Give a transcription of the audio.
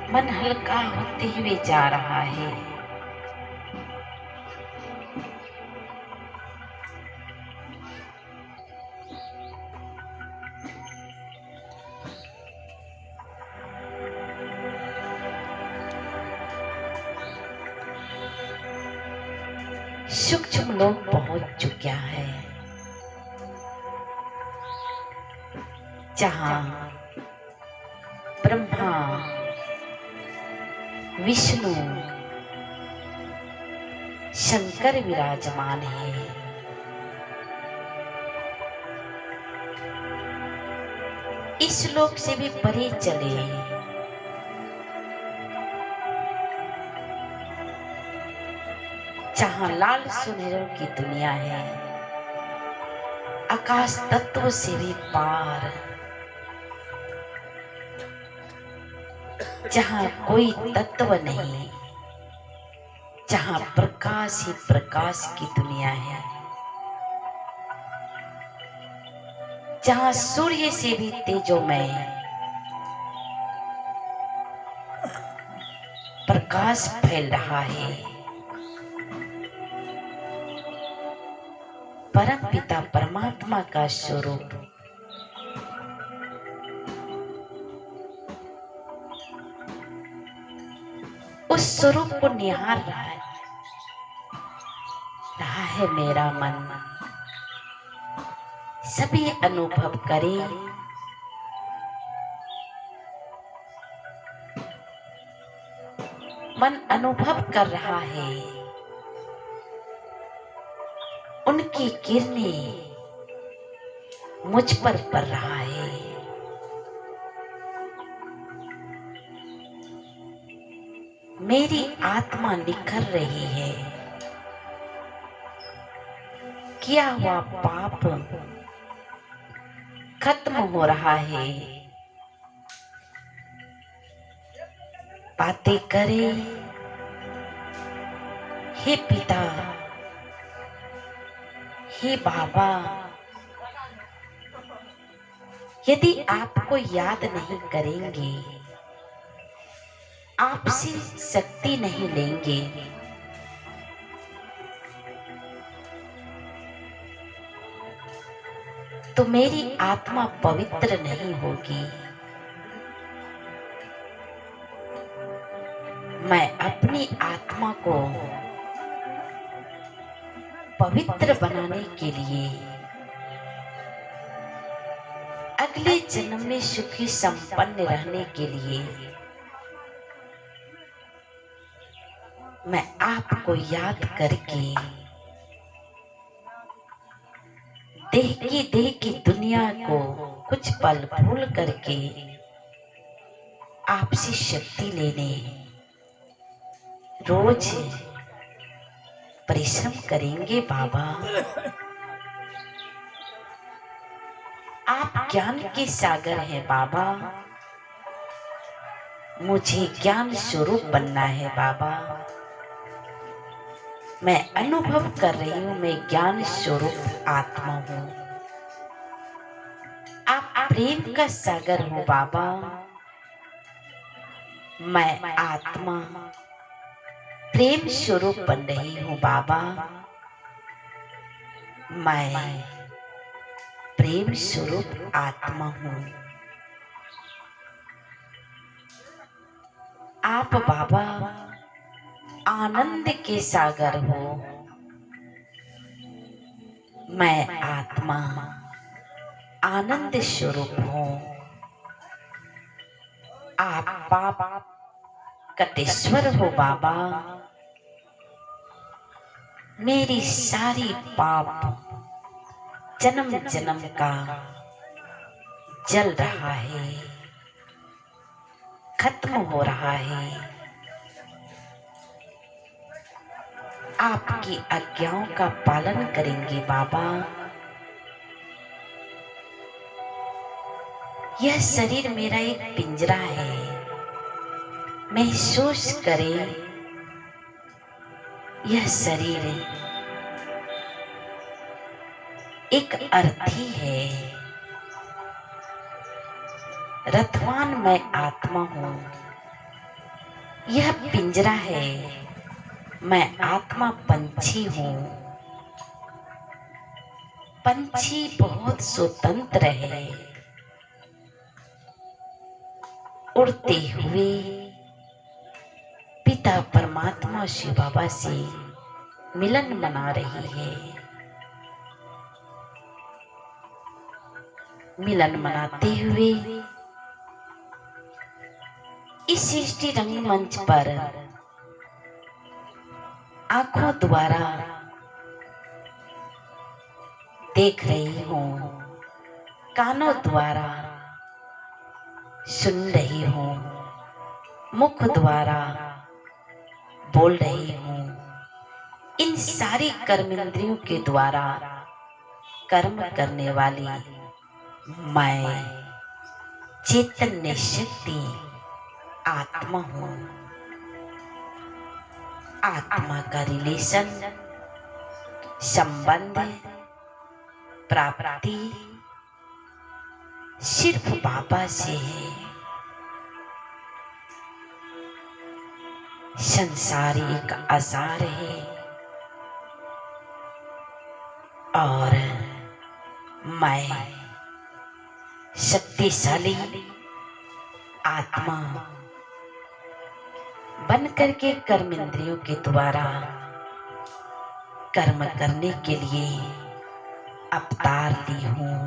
मन हल्का होते हुए जा रहा है। सूक्ष्म लोक पहुंच चुका है, जहां ब्रह्मा, विष्णु, शंकर विराजमान है। इस लोक से भी परे चले, जहां लाल सुनहरों की दुनिया है, आकाश तत्व से भी पार, जहां कोई तत्व नहीं, जहां प्रकाश ही प्रकाश की दुनिया है, जहां सूर्य से भी तेजोमय प्रकाश फैल रहा है। परम पिता परमात्मा का स्वरूप उस स्वरूप को निहार रहा है मेरा मन। सभी अनुभव करे, मन अनुभव कर रहा है उनकी किरणें मुझ पर पड़ रहा है। मेरी आत्मा निखर रही है, किया हुआ पाप खत्म हो रहा है। बातें करे, हे पिता, हे बाबा, यदि आपको याद नहीं करेंगे, आपसे शक्ति नहीं लेंगे, तो मेरी आत्मा पवित्र नहीं होगी। मैं अपनी आत्मा को पवित्र बनाने के लिए अगले जन्म में सुखी संपन्न रहने के लिए मैं आपको याद करके देह की दुनिया को कुछ पल भूल करके आपसे शक्ति लेने रोज परिश्रम करेंगे। बाबा, आप ज्ञान के सागर हैं बाबा, मुझे ज्ञान स्वरूप बनना है बाबा। मैं अनुभव कर रही हूं, मैं ज्ञान स्वरूप आत्मा हूं। आप प्रेम का सागर हो बाबा, मैं आत्मा प्रेम स्वरूप बन रही हूं बाबा। मैं प्रेम स्वरूप आत्मा हूं। आप बाबा आनंद के सागर हो, मैं आत्मा आनंद स्वरूप हूं। आप पाप कटेश्वर हो बाबा, मेरी सारी पाप जन्म जन्म का जल रहा है, खत्म हो रहा है। आपकी आज्ञाओं का पालन करेंगे बाबा। यह शरीर मेरा एक पिंजरा है, महसूस करे यह शरीर एक अर्थी है। रथवान मैं आत्मा हूं, यह पिंजरा है, मैं आत्मा पंछी हूँ। पंछी बहुत स्वतंत्र है, उड़ते हुए पिता परमात्मा शिव बाबा से मिलन मना रही है। मिलन मनाते हुए इस सृष्टि रंगमंच पर आंखों द्वारा देख रही हूँ, कानों द्वारा सुन रही हूँ, मुख द्वारा बोल रही हूँ। इन सारी कर्मेंद्रियों के द्वारा कर्म करने वाली मैं चैतन्य शक्ति आत्मा हूँ। आत्मा का रिलेशन, संबंध, प्राप्ति सिर्फ बाबा से है। संसार एक आसार है और मैं शक्तिशाली आत्मा बन करके कर्मेंद्रियों के द्वारा कर्म करने के लिए अवतार ली हूँ।